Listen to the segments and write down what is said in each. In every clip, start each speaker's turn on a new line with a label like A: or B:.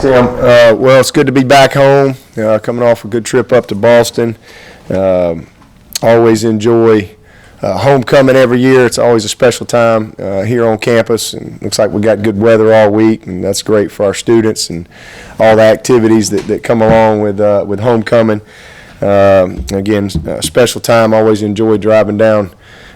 A: Tim, well, it's good to be back home, coming off a good trip up to Boston. Always enjoy homecoming every year. It's always a special time here on campus, and looks like we got good weather all week, and that's great for our students and all the activities that come along with homecoming. Again, a special time. Always enjoy driving down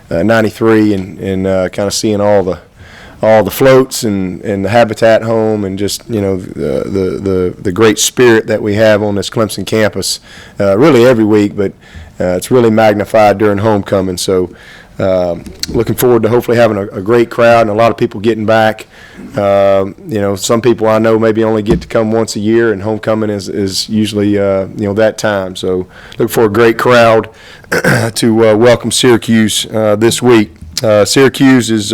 A: 93 and kind of seeing all the floats and the Habitat home, and just the great spirit that we have on this Clemson campus really every week, but it's really magnified during homecoming. So looking forward to hopefully having a great crowd and a lot of people getting back. Some people I know maybe only get to come once a year, and homecoming is usually that time. So look for a great crowd to welcome Syracuse this week. Syracuse has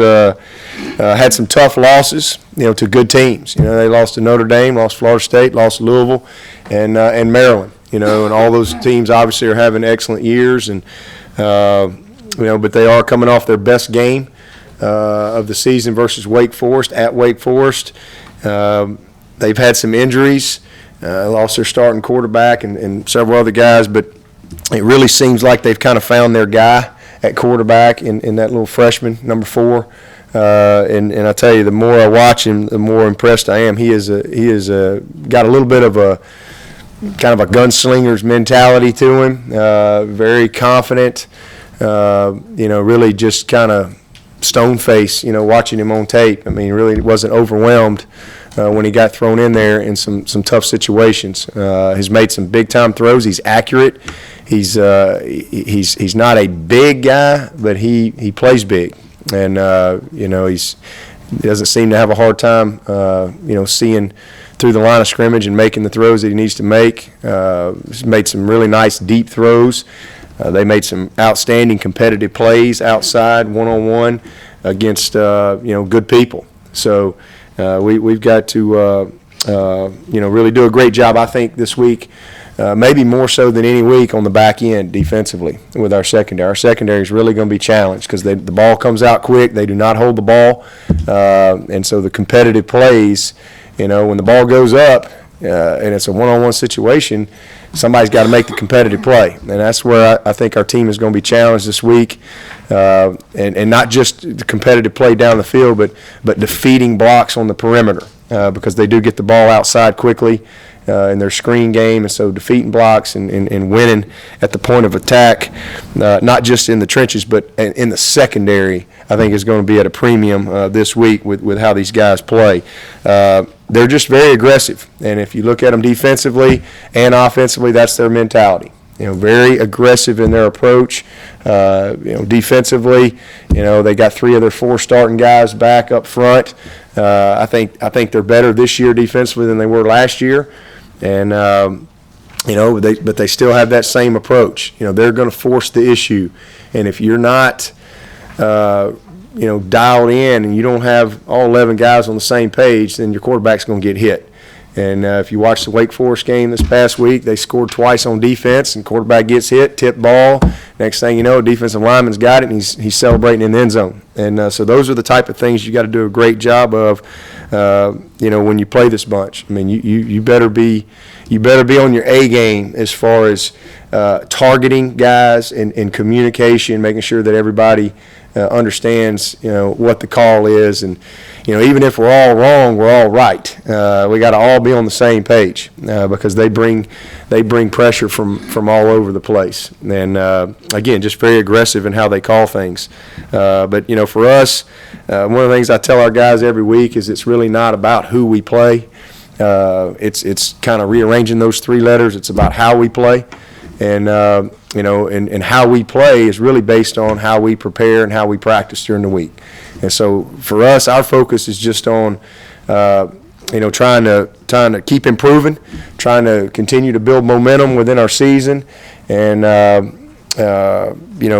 A: had some tough losses, to good teams. They lost to Notre Dame, lost Florida State, lost Louisville, and Maryland. And all those teams obviously are having excellent years, and but they are coming off their best game of the season versus Wake Forest at Wake Forest. They've had some injuries, lost their starting quarterback and several other guys, but it really seems like they've kind of found their guy at quarterback in that little freshman, number 4. And I tell you, the more I watch him, the more impressed I am. He is got a little bit of a kind of a gunslinger's mentality to him. Very confident. Really just kind of stone face. Watching him on tape. I mean, really wasn't overwhelmed when he got thrown in there in some tough situations. He's made some big time throws. He's accurate. He's not a big guy, but he plays big, and he doesn't seem to have a hard time seeing through the line of scrimmage and making the throws that he needs to make. He's made some really nice deep throws. They made some outstanding competitive plays outside, one-on-one against good people. So we've got to really do a great job, I think, this week. Maybe more so than any week on the back end defensively with our secondary. Our secondary is really going to be challenged because the ball comes out quick. They do not hold the ball. And so the competitive plays, when the ball goes up and it's a one-on-one situation, somebody's got to make the competitive play. And that's where I think our team is going to be challenged this week. And not just the competitive play down the field, but defeating blocks on the perimeter because they do get the ball outside quickly in their screen game, and so defeating blocks and winning at the point of attack, not just in the trenches but in the secondary, I think is going to be at a premium this week with how these guys play. They're just very aggressive, and if you look at them defensively and offensively, that's their mentality. Very aggressive in their approach. Defensively, they got 3 of their 4 starting guys back up front. I think they're better this year defensively than they were last year, and but they still have that same approach. They're going to force the issue, and if you're not dialed in and you don't have all 11 guys on the same page, then your quarterback's going to get hit. And if you watch the Wake Forest game this past week, they scored twice on defense, and quarterback gets hit, tipped ball. Next thing you know, defensive lineman's got it, and he's celebrating in the end zone. And so those are the type of things you got to do a great job of, when you play this bunch. I mean, you better be on your A game as far as targeting guys and communication, making sure that everybody understands, what the call is, and even if we're all wrong, we're all right. We got to all be on the same page because they bring pressure from all over the place, and again, just very aggressive in how they call things. But for us, one of the things I tell our guys every week is it's really not about who we play. It's kind of rearranging those 3 letters. It's about how we play. And and how we play is really based on how we prepare and how we practice during the week. And so for us, our focus is just on, trying to keep improving, trying to continue to build momentum within our season, and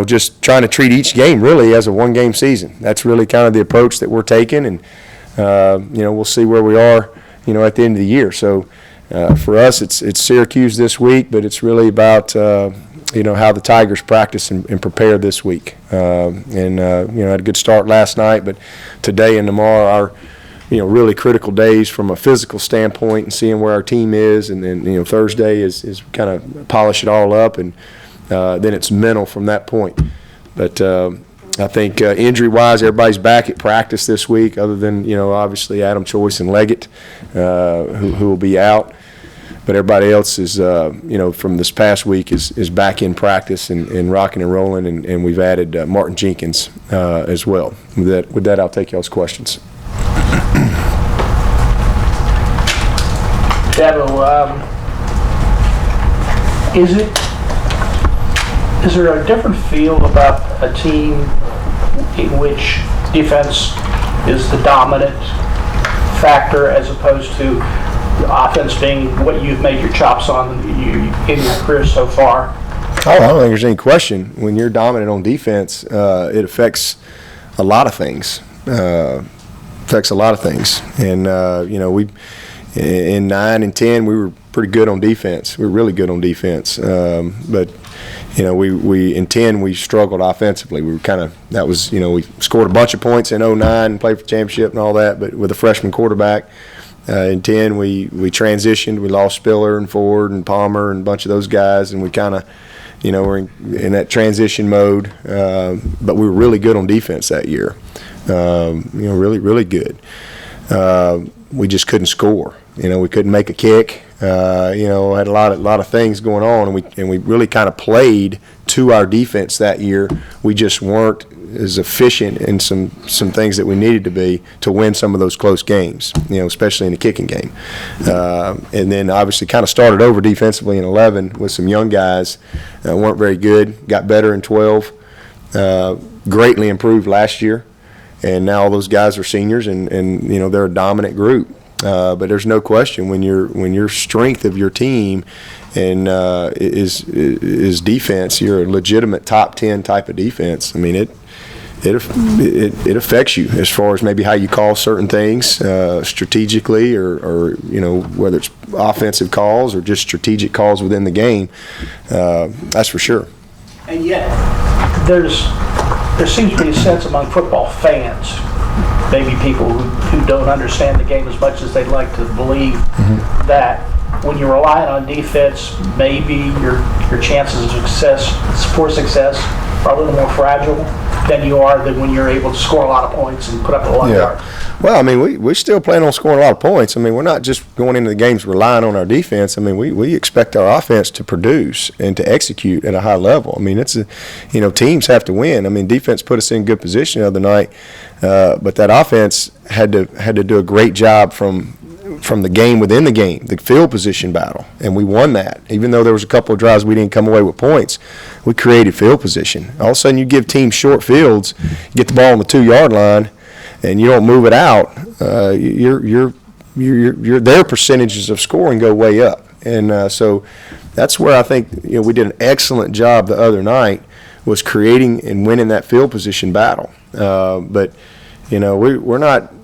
A: just trying to treat each game really as a one-game season. That's really kind of the approach that we're taking, and we'll see where we are, at the end of the year. So. For us, it's Syracuse this week, but it's really about how the Tigers practice and prepare this week. Had a good start last night, but today and tomorrow really critical days from a physical standpoint and seeing where our team is, and then Thursday is kind of polish it all up, and then it's mental from that point. But I think injury-wise, everybody's back at practice this week, other than obviously Adam Choice and Leggett, who will be out. But everybody else is, from this past week is back in practice and rocking and rolling, and we've added Martin Jenkins as well. With that, I'll take y'all's questions.
B: Dabo, is there a different feel about a team in which defense is the dominant factor as opposed to offense being what you've made your chops on in your career so far?
A: Oh, I don't think there's any question. When you're dominant on defense, it affects a lot of things. And we in 9 and 10 we were pretty good on defense. We were really good on defense. But we in 10 we struggled offensively. We were we scored a bunch of points in 09 and played for the championship and all that. But with a freshman quarterback. In 10, we transitioned. We lost Spiller and Ford and Palmer and a bunch of those guys, and we kind of, we're in that transition mode. But we were really good on defense that year. Really, really good. We just couldn't score. We couldn't make a kick. Had a lot of things going on, and we really kind of played to our defense that year. We just weren't as efficient in some things that we needed to be to win some of those close games, especially in the kicking game. And then obviously kind of started over defensively in 11 with some young guys that weren't very good, got better in 12, greatly improved last year, and now all those guys are seniors and they're a dominant group. But there's no question when your strength of your team and is defense, you're a legitimate top 10 type of defense. I mean, it affects you as far as maybe how you call certain things strategically, or whether it's offensive calls or just strategic calls within the game. That's for sure.
B: And yet, there seems to be a sense among football fans, maybe people who don't understand the game as much as they'd like to believe, that when you're relying on defense, maybe your chances of success are a little more fragile than you are than when you're able to score a lot of points and put up a lot of yards.
A: Well, I mean, we still plan on scoring a lot of points. I mean, we're not just going into the games relying on our defense. I mean, we expect our offense to produce and to execute at a high level. I mean, teams have to win. I mean, defense put us in good position the other night, but that offense had to do a great job from the game within the game, the field position battle, and we won that. Even though there was a couple of drives we didn't come away with points, we created field position. All of a sudden, you give teams short fields, you get the ball on the 2-yard line, and you don't move it out. Their percentages of scoring go way up, and so that's where I think we did an excellent job the other night, was creating and winning that field position battle. But we're not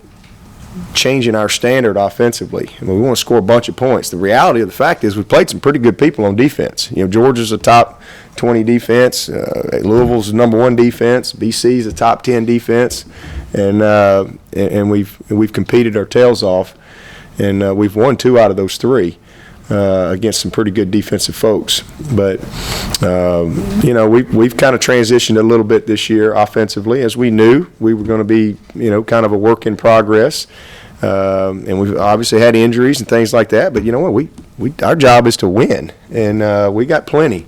A: changing our standard offensively. I mean, we want to score a bunch of points. The reality of the fact is we played some pretty good people on defense. Georgia's a top 20 defense. Louisville's the number 1 defense. BC's a top 10 defense, and we've competed our tails off, and we've won 2 out of those 3 against some pretty good defensive folks. But we've kind of transitioned a little bit this year offensively, as we knew we were going to be kind of a work in progress. And we've obviously had injuries and things like that, but you know what? Our job is to win, and we got plenty.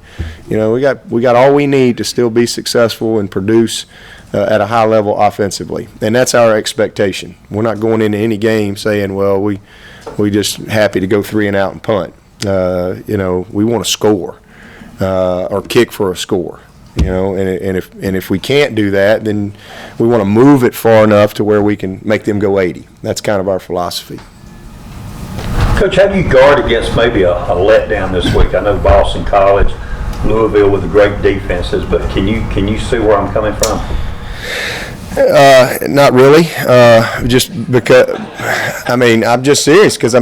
A: We got all we need to still be successful and produce at a high level offensively, and that's our expectation. We're not going into any game saying, well, we just happy to go 3 and out and punt. We want to score or kick for a score. And if we can't do that, then we want to move it far enough to where we can make them go 80. That's kind of our philosophy.
C: Coach, how do you guard against maybe a letdown this week? I know Boston College, Louisville with the great defenses, but can you see where I'm coming from?
A: Not really. Just because, I'm just serious because,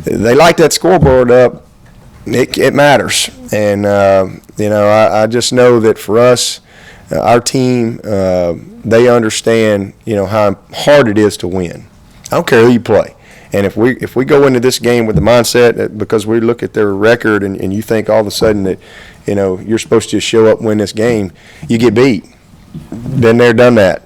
A: they like that scoreboard up. It matters, and I just know that for us, our team, they understand, how hard it is to win. I don't care who you play. And if we go into this game with the mindset that because we look at their record and you think all of a sudden that, you're supposed to just show up and win this game, you get beat. Been there, done that.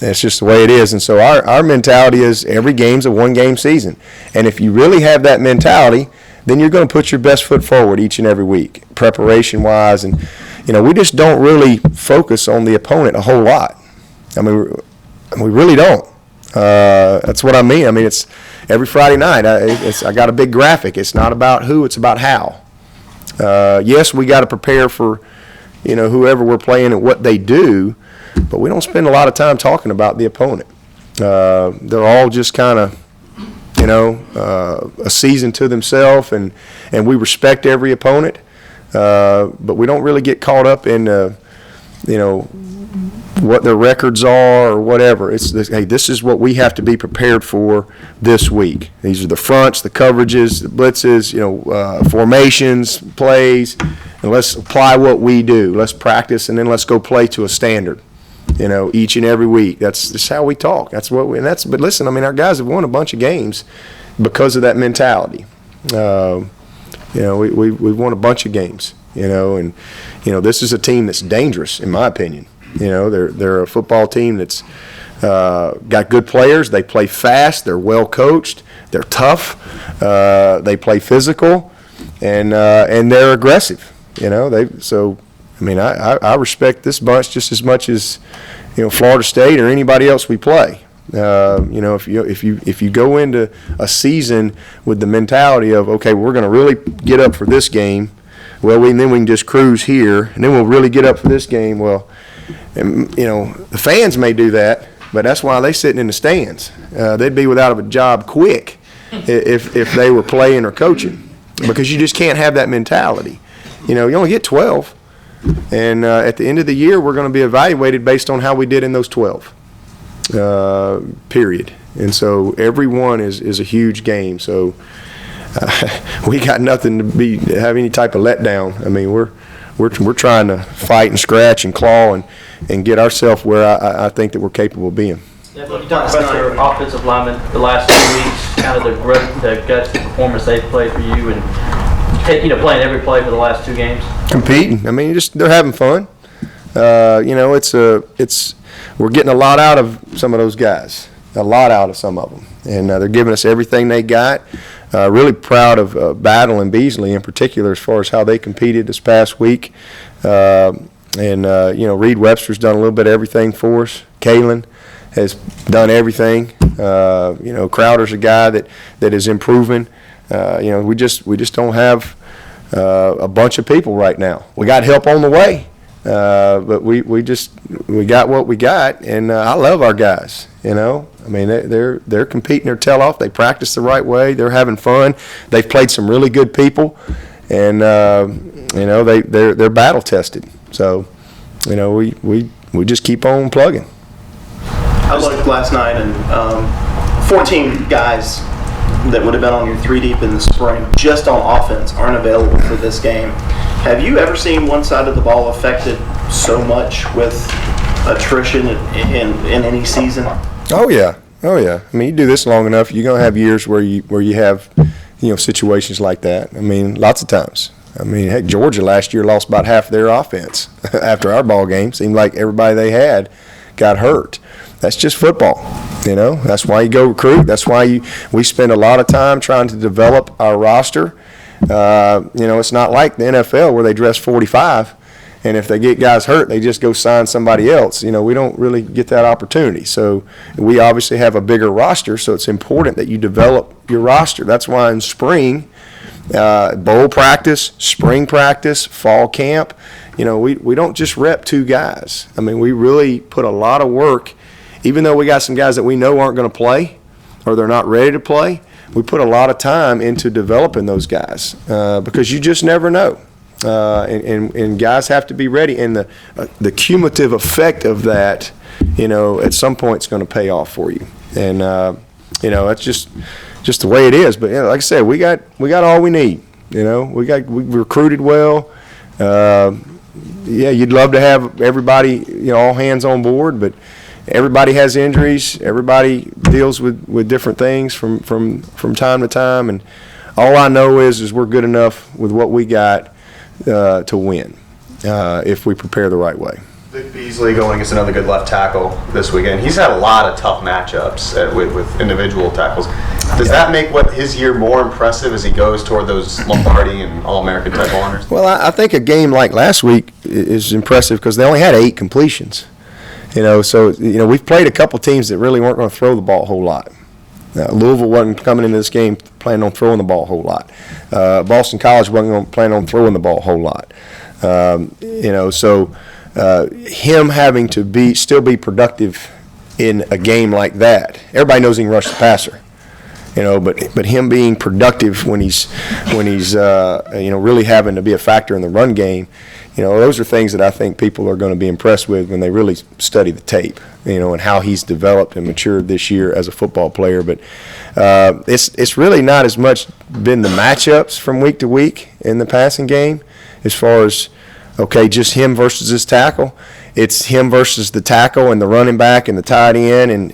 A: It's just the way it is. And so our mentality is every game's a one-game season. And if you really have that mentality, then you're going to put your best foot forward each and every week, preparation-wise. And, we just don't really focus on the opponent a whole lot. I mean, we really don't. That's what I mean. I mean, it's every Friday night. I got a big graphic. It's not about who, it's about how. Yes, we got to prepare for, whoever we're playing and what they do, but we don't spend a lot of time talking about the opponent. They're all just kind of, a season to themselves, and we respect every opponent, but we don't really get caught up in, what their records are or whatever. It's this, hey, this is what we have to be prepared for this week. These are the fronts, the coverages, the blitzes, formations, plays, and let's apply what we do. Let's practice, and then let's go play to a standard. Each and every week. That's just how we talk. That's what we. But listen, I mean, our guys have won a bunch of games because of that mentality. We've won a bunch of games. And this is a team that's dangerous, in my opinion. They're a football team that's got good players. They play fast. They're well coached. They're tough. They play physical, and they're aggressive. I respect this bunch just as much as Florida State or anybody else we play. If you go into a season with the mentality of, okay, we're going to really get up for this game, well, then we can just cruise here, and then we'll really get up for this game. Well, the fans may do that, but that's why they're sitting in the stands. They'd be without a job quick if they were playing or coaching, because you just can't have that mentality. You only get 12. And at the end of the year, we're going to be evaluated based on how we did in those 12, period. And so every one is a huge game. So we got nothing to have any type of letdown. I mean, we're trying to fight and scratch and claw and get ourselves where I think that we're capable of being.
D: Yeah, but you talked about your offensive linemen the last 2 weeks, kind of the gutsy performance they've played for you, and playing every play for the last 2 games.
A: Competing. I mean, they're having fun. We're getting a lot out of some of those guys, a lot out of some of them, and they're giving us everything they got. Really proud of Battle and Beasley in particular as far as how they competed this past week. Reed Webster's done a little bit of everything for us. Kalen has done everything. Crowder's a guy that is improving. We just don't have a bunch of people right now. We got help on the way, but we got what we got, and I love our guys. I mean, they're competing their tail off. They practice the right way. They're having fun. They've played some really good people, and they're battle tested. So, we just keep on plugging.
E: I looked last night, and 14 guys that would have been on your 3 deep in the spring just on offense aren't available for this game. Have you ever seen one side of the ball affected so much with attrition in any season?
A: Oh yeah. I mean, you do this long enough, you're gonna have years where you have situations like that. I mean, lots of times. I mean, heck, Georgia last year lost about half their offense after our ball game. Seemed like everybody they had got hurt. That's just football. That's why you go recruit. That's why we spend a lot of time trying to develop our roster. It's not like the NFL where they dress 45, and if they get guys hurt, they just go sign somebody else. We don't really get that opportunity. So we obviously have a bigger roster, so it's important that you develop your roster. That's why in spring, bowl practice, spring practice, fall camp, we don't just rep 2 guys. I mean, we really put a lot of work. Even though we got some guys that we know aren't going to play or they're not ready to play, we put a lot of time into developing those guys because you just never know. And guys have to be ready. And the cumulative effect of that, at some point it's going to pay off for you. And, that's just the way it is. But, like I said, we got all we need. We recruited well. Yeah, you'd love to have everybody, all hands on board, but everybody has injuries. Everybody deals with different things from time to time, and all I know is we're good enough with what we got to win if we prepare the right way.
F: Vic Beasley going against another good left tackle this weekend. He's had a lot of tough matchups with individual tackles. Does that make his year more impressive as he goes toward those Lombardi and All-American type honors?
A: Well, I think a game like last week is impressive because they only had 8 completions. So we've played a couple teams that really weren't going to throw the ball a whole lot. Louisville wasn't coming into this game planning on throwing the ball a whole lot. Boston College wasn't planning on throwing the ball a whole lot. Him having to still be productive in a game like that. Everybody knows he can rush the passer, but him being productive when he's really having to be a factor in the run game, those are things that I think people are going to be impressed with when they really study the tape, and how he's developed and matured this year as a football player. But it's really not as much been the matchups from week to week in the passing game as far as just him versus his tackle. It's him versus the tackle and the running back and the tight end, and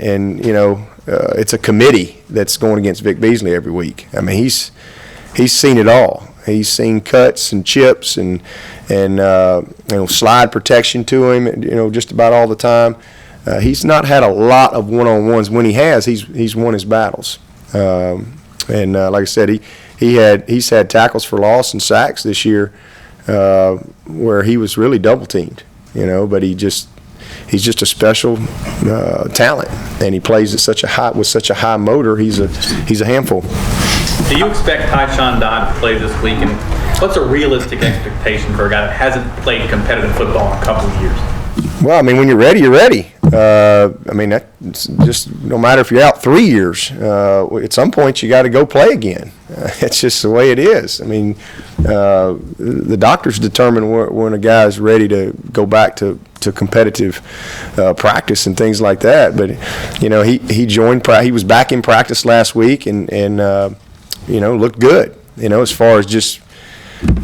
A: it's a committee that's going against Vic Beasley every week. I mean, he's seen it all. He's seen cuts and chips and slide protection to him, just about all the time. He's not had a lot of one-on-ones. When he has, he's won his battles. Like I said, he's had tackles for loss and sacks this year where he was really double teamed. But he's just a special talent, and he plays at such a high motor. He's a handful.
G: Do you expect Tyshawn Dodd to play this week? And what's a realistic expectation for a guy that hasn't played competitive football in a couple of years?
A: Well, I mean, when you're ready, you're ready. That's just no matter if you're out 3 years. At some point, you got to go play again. It's just the way it is. I mean, the doctors determine when a guy is ready to go back to competitive practice and things like that. But he joined. He was back in practice last week and looked good. As far as just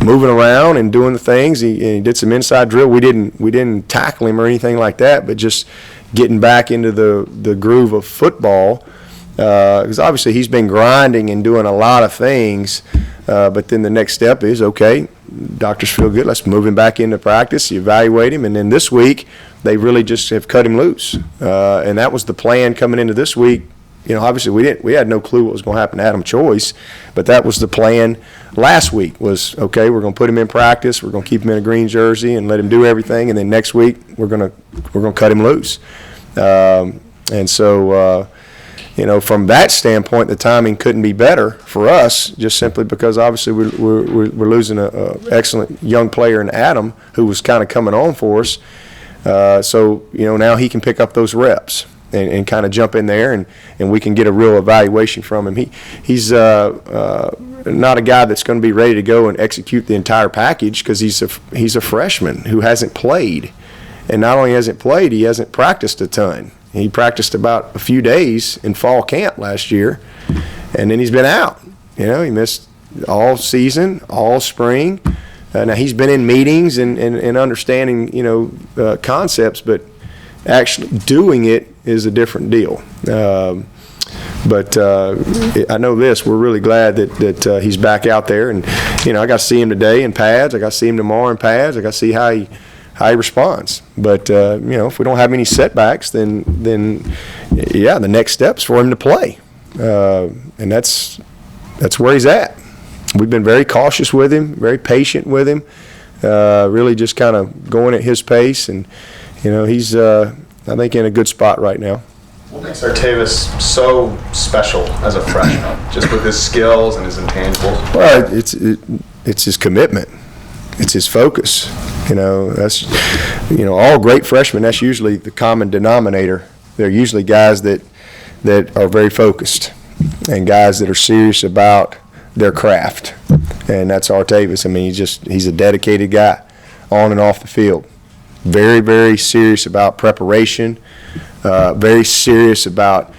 A: moving around and doing the things. He did some inside drill. We didn't tackle him or anything like that, but just getting back into the groove of football. Because obviously he's been grinding and doing a lot of things, but then the next step is, okay, doctors feel good, let's move him back into practice, you evaluate him, and then this week they really just have cut him loose. And that was the plan coming into this week. Obviously we had no clue what was going to happen to Adam Choice, but that was the plan last week was, okay, we're going to put him in practice, we're going to keep him in a green jersey and let him do everything, and then next week we're going to cut him loose. From that standpoint, the timing couldn't be better for us, just simply because obviously we're losing an excellent young player in Adam who was kind of coming on for us. Now he can pick up those reps and kind of jump in there, and we can get a real evaluation from him. He's not a guy that's going to be ready to go and execute the entire package because he's a freshman who hasn't played. And not only hasn't played, he hasn't practiced a ton. He practiced about a few days in fall camp last year, and then he's been out. He missed all season, all spring. Now he's been in meetings and understanding, concepts, but actually doing it is a different deal. But I know this, we're really glad that he's back out there, and I got to see him today in pads. I got to see him tomorrow in pads. I got to see how he responds. But if we don't have any setbacks, then the next step's for him to play, and that's where he's at. We've been very cautious with him, very patient with him, really just kind of going at his pace, and he's I think in a good spot right now.
F: What makes Artavis so special as a freshman, just with his skills and his intangibles?
A: Well, it's his commitment. It's his focus. That's all great freshmen. That's usually the common denominator. They're usually guys that are very focused and guys that are serious about their craft. And that's Artavis. I mean, he's a dedicated guy on and off the field. Very, very serious about preparation. Very serious about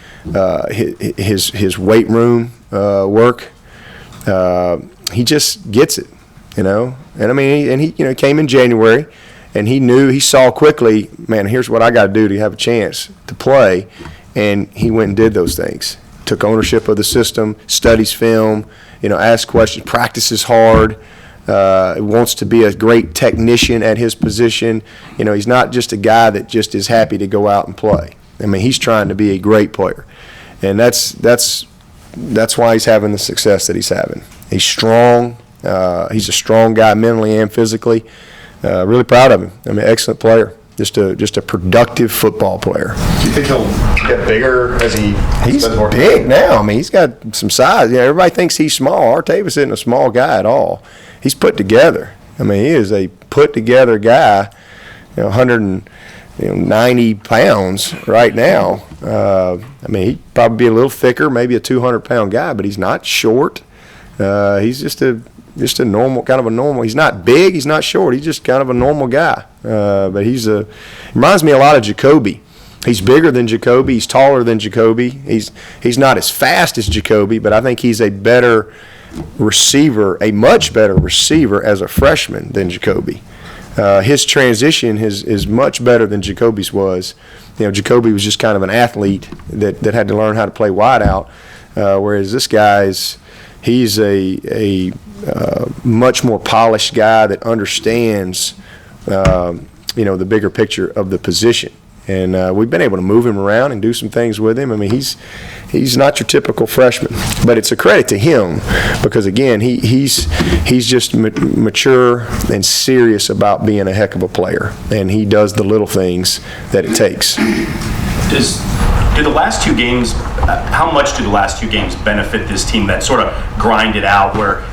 A: his weight room work. He just gets it. you know. And I mean, he came in January, and he saw quickly, man, here's what I got to do to have a chance to play, and he went and did those things. Took ownership of the system, studies film, asks questions, practices hard. Wants to be a great technician at his position. He's not just a guy that just is happy to go out and play. I mean, he's trying to be a great player, and that's why he's having the success that he's having. He's strong. He's a strong guy mentally and physically. Really proud of him. I mean, excellent player. Just a productive football player.
F: Do you think he'll get bigger as
A: he's
F: spends more
A: big
F: time?
A: now. I mean, he's got some size. Everybody thinks he's small. Artavis isn't a small guy at all. He's put together. I mean, he is a put together guy. 190 pounds right now. I mean, he'd probably be a little thicker, maybe a 200-pound guy, but he's not short. He's just a normal, kind of a normal. He's not big. He's not short. He's just kind of a normal guy. But he reminds me a lot of Jacoby. He's bigger than Jacoby. He's taller than Jacoby. He's not as fast as Jacoby, but I think he's a better receiver, a much better receiver as a freshman than Jacoby. His transition is much better than Jacoby's was. Jacoby was just kind of an athlete that had to learn how to play wide out, whereas this guy he's a much more polished guy that understands the bigger picture of the position. And we've been able to move him around and do some things with him. I mean, he's not your typical freshman, but it's a credit to him because, again, he's just mature and serious about being a heck of a player, and he does the little things that it takes.
H: Do the last two games, how much do the last two games benefit this team that sort of grinded out where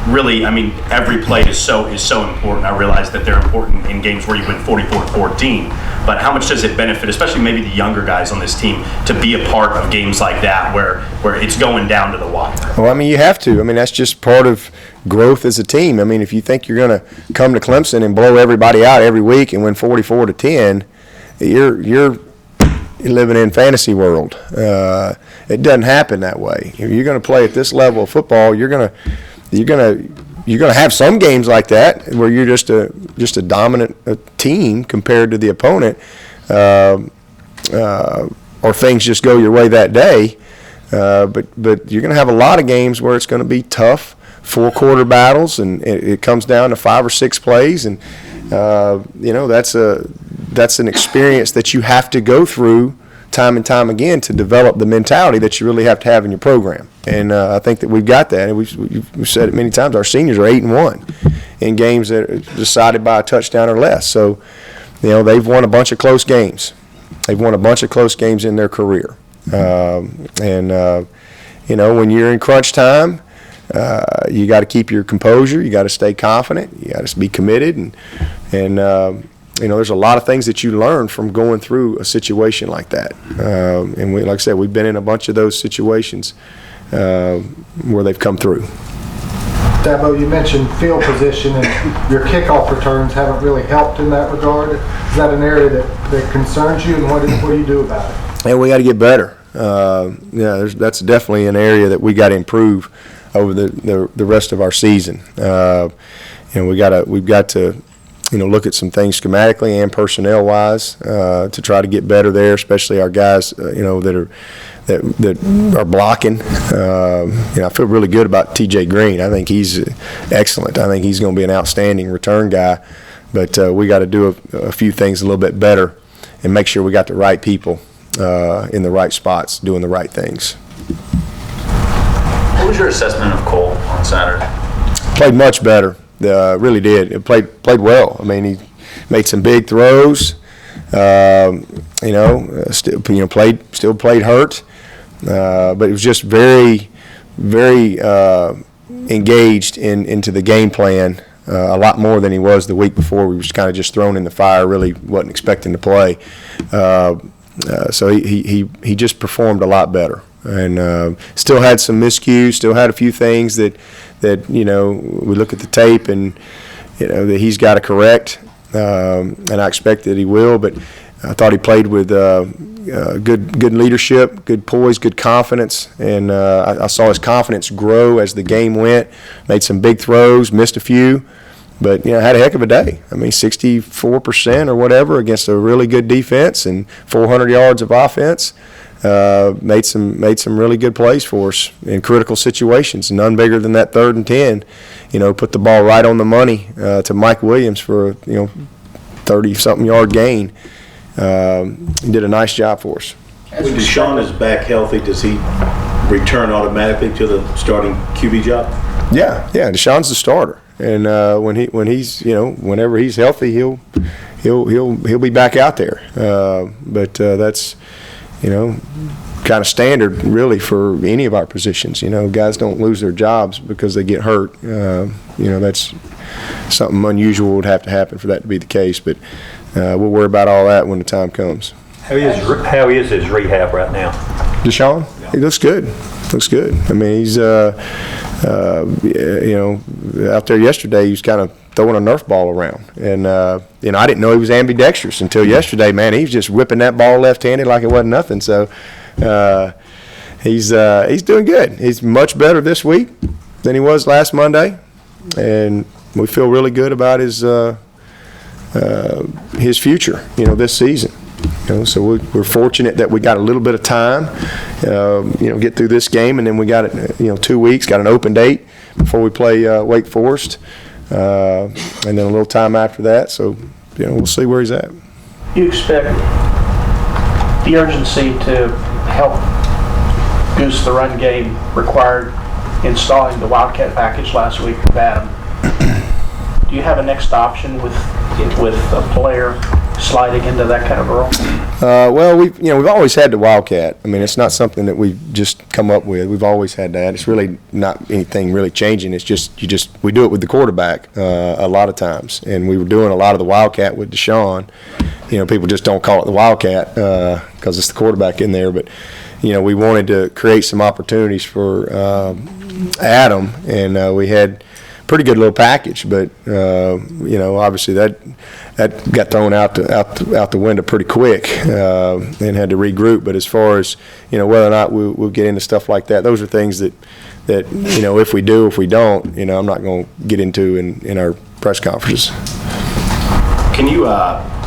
H: really, I mean, every play is so important. I realize that they're important in games where you win 44-14, but how much does it benefit, especially maybe the younger guys on this team, to be a part of games like that where it's going down to the wire?
A: Well, I mean, you have to. I mean, that's just part of growth as a team. I mean, if you think you're going to come to Clemson and blow everybody out every week and win 44-10, you're living in fantasy world. It doesn't happen that way. If you're going to play at this level of football, you're going to have some games like that where you're just a dominant team compared to the opponent, or things just go your way that day. But you're going to have a lot of games where it's going to be tough, 4-quarter battles, and it comes down to 5 or 6 plays, and that's an experience that you have to go through time and time again to develop the mentality that you really have to have in your program. And I think that we've got that. And we've said it many times. Our seniors are 8-1 in games that are decided by a touchdown or less. So, they've won a bunch of close games. They've won a bunch of close games in their career. When you're in crunch time, you got to keep your composure. You got to stay confident. You got to be committed. And there's a lot of things that you learn from going through a situation like that. And like I said, we've been in a bunch of those situations where they've come through.
I: Dabo, you mentioned field position and your kickoff returns haven't really helped in that regard. Is that an area that concerns you, and what do you do about it?
A: And we got to get better. That's definitely an area that we got to improve over the rest of our season. We've got to look at some things schematically and personnel wise to try to get better there, especially our guys that are blocking. I feel really good about TJ Green. I think he's excellent. I think he's going to be an outstanding return guy, but we got to do a few things a little bit better and make sure we got the right people in the right spots doing the right things.
J: What was your assessment of Cole on Saturday?
A: Played much better. Really did. It played well. I mean, he made some big throws. Still played hurt, but it was just very, very engaged into the game plan. A lot more than he was the week before. We was kind of just thrown in the fire. Really wasn't expecting to play. So he just performed a lot better, and still had some miscues. Still had a few things that we look at the tape and that he's got to correct, and I expect that he will. But I thought he played with good leadership, good poise, good confidence, and I saw his confidence grow as the game went. Made some big throws, missed a few, but had a heck of a day. I mean, 64% or whatever against a really good defense and 400 yards of offense. Made some really good plays for us in critical situations. None bigger than that 3rd and 10. Put the ball right on the money to Mike Williams for a 30-something yard gain. He did a nice job for us.
K: When Deshaun is back healthy, does he return automatically to the starting QB job?
A: Yeah. Deshaun's the starter, and whenever he's healthy, he'll be back out there. But that's kind of standard really for any of our positions. Guys don't lose their jobs because they get hurt. That's something unusual would have to happen for that to be the case. But we'll worry about all that when the time comes.
C: How is his rehab right now?
A: Deshaun? He looks good. I mean, he's out there yesterday. He was kind of throwing a Nerf ball around, and I didn't know he was ambidextrous until yesterday. Man, he was just whipping that ball left-handed like it wasn't nothing. So he's doing good. He's much better this week than he was last Monday, and we feel really good about his future. This season. So we're fortunate that we got a little bit of time, get through this game, and then we got 2 weeks, got an open date before we play Wake Forest, and then a little time after that. So we'll see where he's at.
B: You expect the urgency to help goose the run game required installing the Wildcat package last week with Adam. Do you have a next option with a player sliding into that kind of a role?
A: Well, we've always had the Wildcat. I mean, it's not something that we've just come up with. We've always had that. It's really not anything really changing. It's just we do it with the quarterback a lot of times, and we were doing a lot of the Wildcat with Deshaun. People just don't call it the Wildcat because it's the quarterback in there. But we wanted to create some opportunities for Adam, and we had pretty good little package, but obviously that got thrown out the window pretty quick and had to regroup. But as far as whether or not we'll get into stuff like that, those are things that if we do, if we don't, I'm not going to get into in our press conferences.
H: Can you,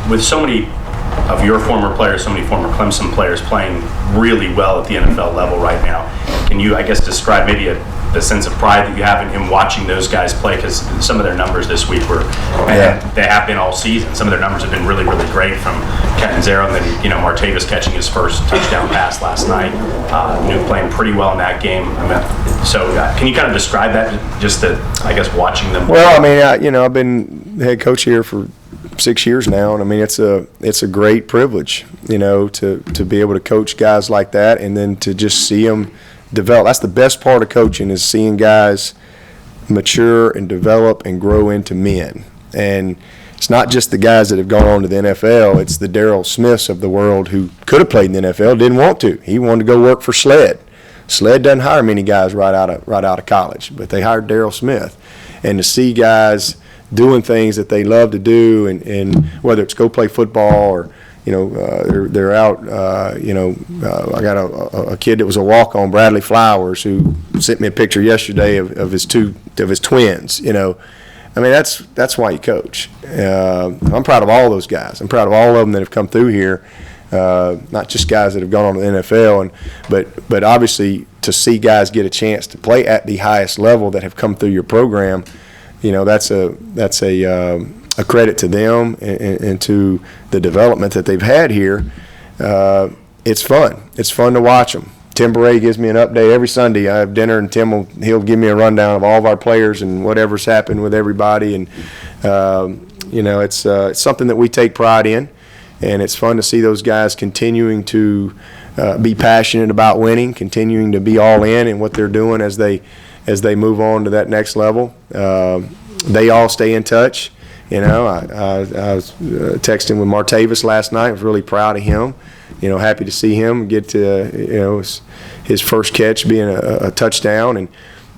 H: with so many of your former players, so many former Clemson players playing really well at the NFL level right now, can you, I guess, describe maybe the sense of pride that you have in watching those guys play? Because some of their numbers this week they have been all season. Some of their numbers have been really, really great, from Catanzaro, and then Martavis catching his first touchdown pass last night. Nuke playing pretty well in that game. Can you kind of describe that? Just I guess watching them.
A: Well, I mean, I've been head coach here for 6 years now, and I mean it's a great privilege, to be able to coach guys like that, and then to just see them develop. That's the best part of coaching, is seeing guys mature and develop and grow into men. And it's not just the guys that have gone on to the NFL. It's the Darryl Smiths of the world who could have played in the NFL, didn't want to. He wanted to go work for Sled. Sled doesn't hire many guys right out of college, but they hired Darryl Smith. And to see guys doing things that they love to do, and whether it's go play football or they're out. I got a kid that was a walk-on, Bradley Flowers, who sent me a picture yesterday of his twins. I mean, that's why you coach. I'm proud of all those guys. I'm proud of all of them that have come through here. Not just guys that have gone on to the NFL, but obviously to see guys get a chance to play at the highest level that have come through your program. That's a credit to them and to the development that they've had here. It's fun. It's fun to watch them. Tim Beret gives me an update every Sunday. I have dinner, and he'll give me a rundown of all of our players and whatever's happened with everybody. And it's something that we take pride in, and it's fun to see those guys continuing to be passionate about winning, continuing to be all in what they're doing as they move on to that next level. They all stay in touch. I was texting with Martavis last night. I was really proud of him. Happy to see him get to his first catch being a touchdown, and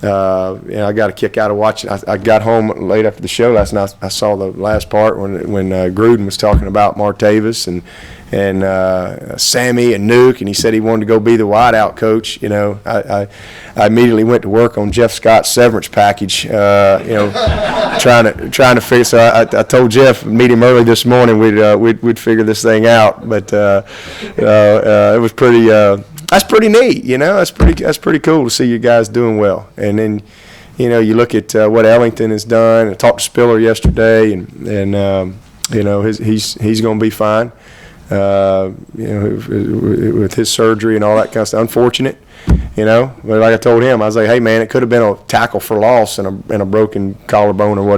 A: I got a kick out of watching. I got home late after the show last night. I saw the last part when Gruden was talking about Martavis, and Sammy and Nuke, and he said he wanted to go be the wideout coach. You know, I immediately went to work on Jeff Scott's severance package. You know, trying to figure. So I told Jeff, meet him early this morning. We'd figure this thing out. But it was pretty. That's pretty neat. You know, that's pretty cool to see you guys doing well. And then, you know, you look at what Ellington has done. I talked to Spiller yesterday, and you know, he's going to be fine. You know, with his surgery and all that kind of stuff. Unfortunate, you know. But like I told him, I was like, hey man, it could have been a tackle for loss and a broken collarbone or whatever.